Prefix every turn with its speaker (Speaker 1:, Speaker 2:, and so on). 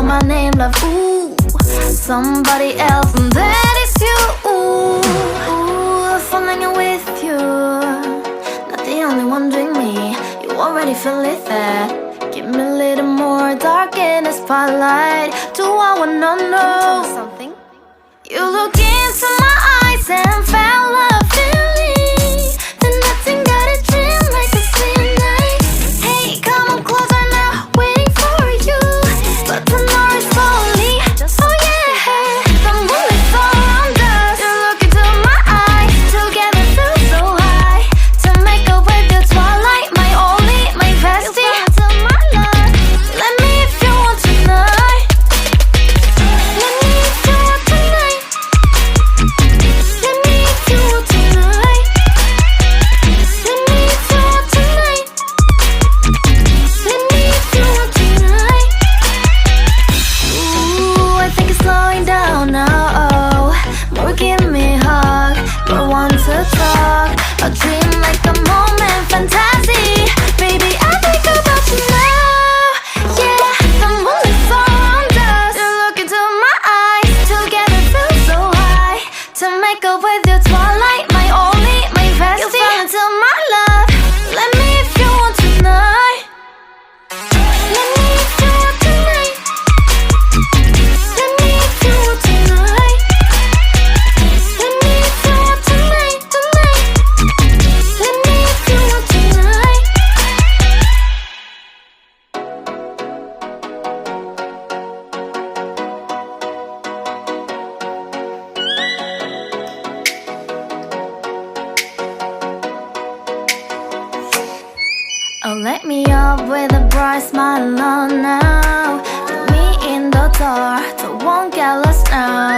Speaker 1: my name, love. Ooh, somebody else, and that is you. Ooh, falling in with you. Not the only one doing me. You already feel it there. Give me a little more dark in the spotlight. Do I wanna know something? You look into my eyes and fell love in me. Then nothing got a dream like a same night. Hey, come on closer now, waiting for you. But the night is slowly, oh yeah. The moon is around us. You look into my eyes, together feel so high. To make up with the twilight, my only, my bestie. You fall into my love. Let me if you want tonight. Let me if you want tonight. Let me if you want tonight. Let me if you want tonight. Let me if you want tonight. Ooh, I think it's slowing down now. Oh, more give me a hug, more want to talk. A dream like a moment, fantasy. Baby, I think about you now. Yeah, the moon is around us. You look into my eyes, together feel so high. To make up with your twilight, my only, my bestie. You fell into my love. Let me if you want tonight. Let me if you want tonight. Let me if you want tonight. Let me if you want tonight, tonight. Let me if you want tonight. Oh, let me up with a bright smile on now. Put me in the dark, so won't get lost now.